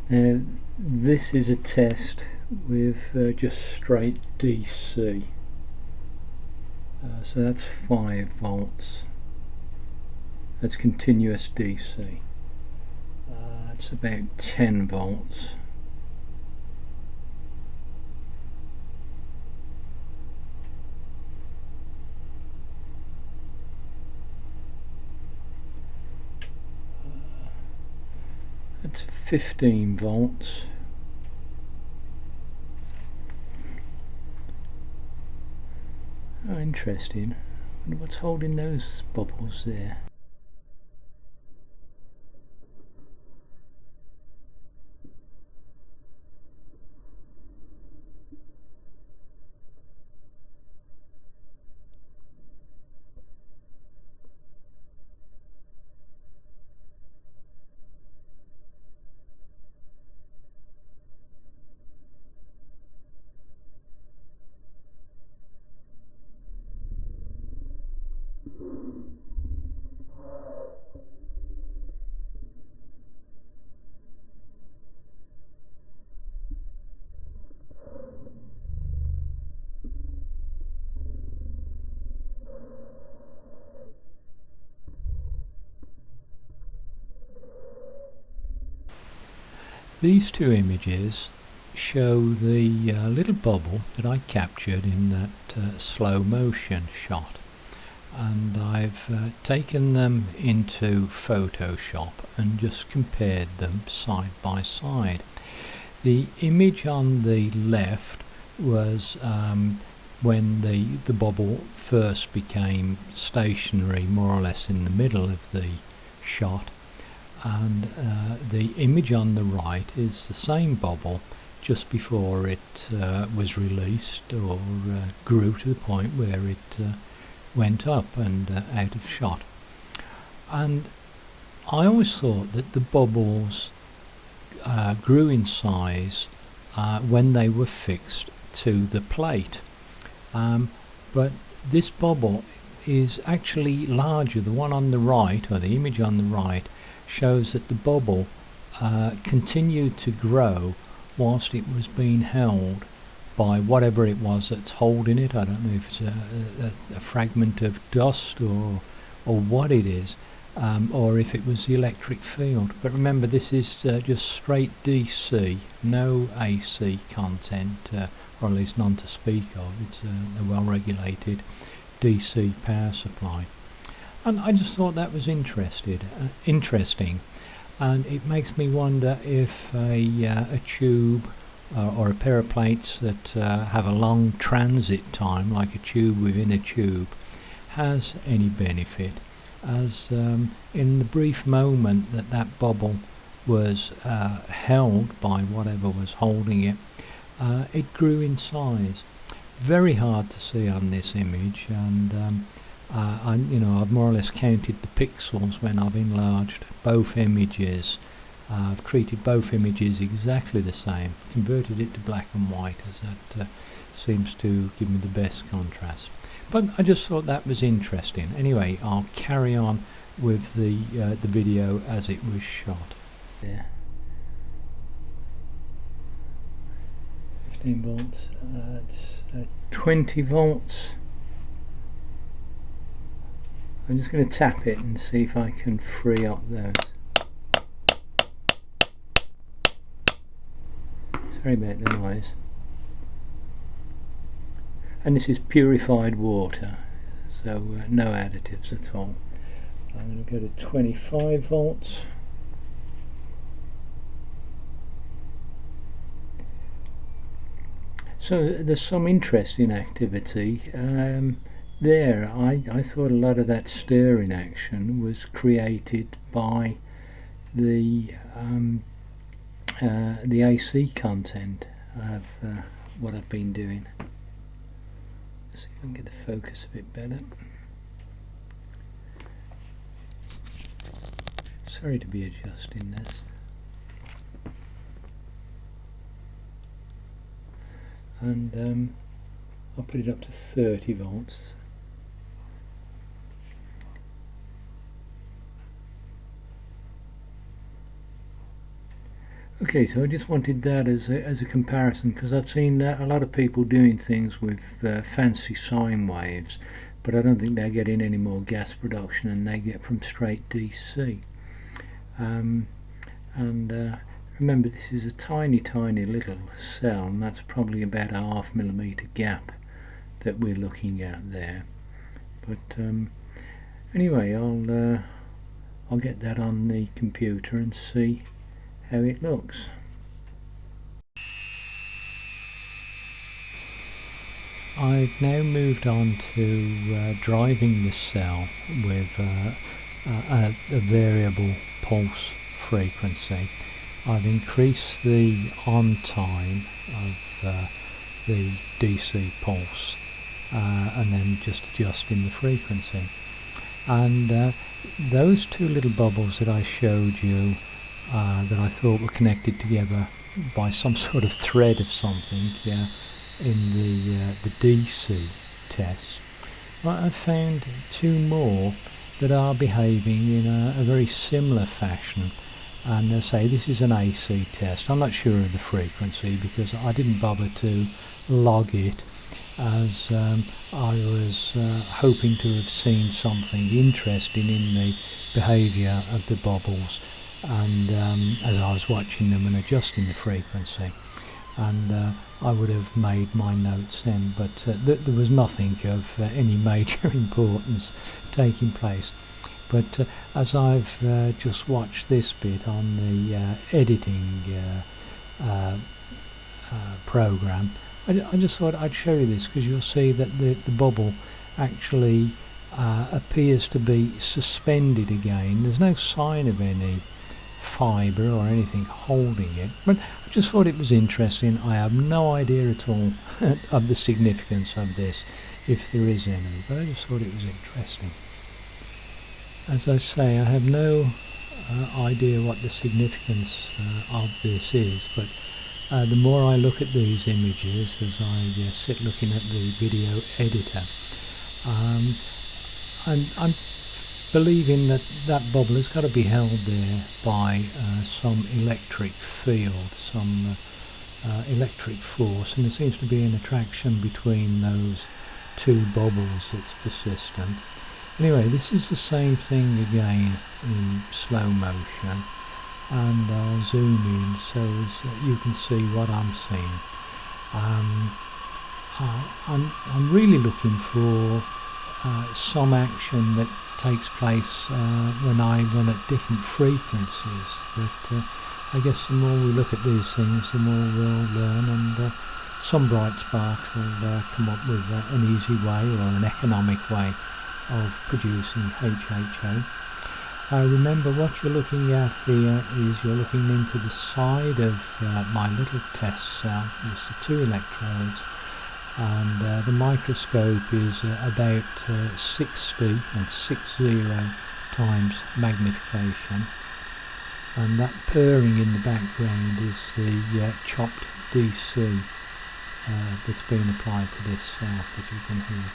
Now this is a test with just straight DC, so that's 5 volts, that's continuous DC. It's about 10 volts. That's 15 volts. Oh, interesting. I wonder what's holding those bubbles there. These two images show the little bubble that I captured in that slow motion shot, and I've taken them into Photoshop and just compared them side by side. The image on the left was when the bubble first became stationary, more or less in the middle of the shot, and the image on the right is the same bubble just before it was released or grew to the point where it went up and out of shot. And I always thought that the bubbles grew in size when they were fixed to the plate, but this bubble is actually larger. The one on the right, or the image on the right, shows that the bubble continued to grow whilst it was being held by whatever it was that's holding it. I don't know if it's a fragment of dust or what it is, or if it was the electric field. But remember, this is just straight DC, no AC content, or at least none to speak of. It's a well-regulated DC power supply. And I just thought that was interesting, and it makes me wonder if a tube or a pair of plates that have a long transit time, like a tube within a tube, has any benefit, as in the brief moment that that bubble was held by whatever was holding it, it grew in size. Very hard to see on this image, and I've more or less counted the pixels when I've enlarged both images. I've treated both images exactly the same, converted it to black and white, as that seems to give me the best contrast. But I just thought that was interesting. Anyway, I'll carry on with the video as it was shot. Yeah. 15 volts. It's 20 volts. I'm just going to tap it and see if I can free up those. Sorry about the noise. And this is purified water, so no additives at all. I'm going to go to 25 volts. So there's some interesting activity there. I thought a lot of that stirring action was created by the AC content of what I've been doing. Let's see if I can get the focus a bit better. Sorry to be adjusting this. And I'll put it up to 30 volts. Okay, so I just wanted that as a comparison, because I've seen a lot of people doing things with fancy sine waves, but I don't think they're getting any more gas production than they get from straight DC. And remember, this is a tiny little cell, and that's probably about a ½ mm gap that we're looking at there. But anyway, I'll get that on the computer and see how it looks. I've now moved on to driving the cell with a variable pulse frequency. I've increased the on time of the DC pulse and then just adjusting the frequency. And those two little bubbles that I showed you that I thought were connected together by some sort of thread of something in the DC test, I found two more that are behaving in a very similar fashion. And I say this is an AC test. I'm not sure of the frequency because I didn't bother to log it, as I was hoping to have seen something interesting in the behaviour of the bubbles, and as I was watching them and adjusting the frequency, and I would have made my notes then, but there was nothing of any major importance taking place. But as I've just watched this bit on the editing program, I just thought I'd show you this, because you'll see that the bubble actually appears to be suspended again. There's no sign of any fibre or anything holding it, but I just thought it was interesting. I have no idea at all of the significance of this, if there is any, but I just thought it was interesting. As I say, I have no idea what the significance of this is, but the more I look at these images as I sit looking at the video editor, I'm believing that that bubble has got to be held there by some electric field, some electric force, and there seems to be an attraction between those two bubbles that's persistent. Anyway, this is the same thing again in slow motion, and I'll zoom in so as you can see what I'm seeing. I'm really looking for some action that takes place when I run at different frequencies, but I guess the more we look at these things, the more we'll learn, and some bright sparks will come up with an easy way or an economic way of producing HHO. Remember, what you're looking at here is you're looking into the side of my little test cell. There's the two electrodes, and the microscope is about 60 times magnification, and that purring in the background is the chopped DC that's been applied to this cell that you can hear.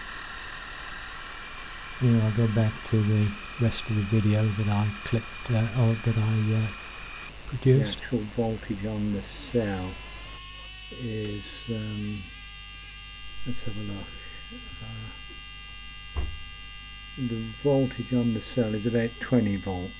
Anyway, I'll go back to the rest of the video that I clicked or that I produced. The actual voltage on the cell is let's have a look. The voltage on the cell is about 20 volts.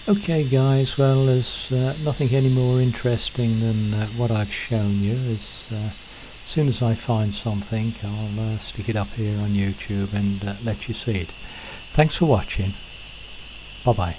Okay guys, well, there's nothing any more interesting than what I've shown you. As soon as I find something, I'll stick it up here on YouTube and let you see it. Thanks for watching. Bye bye.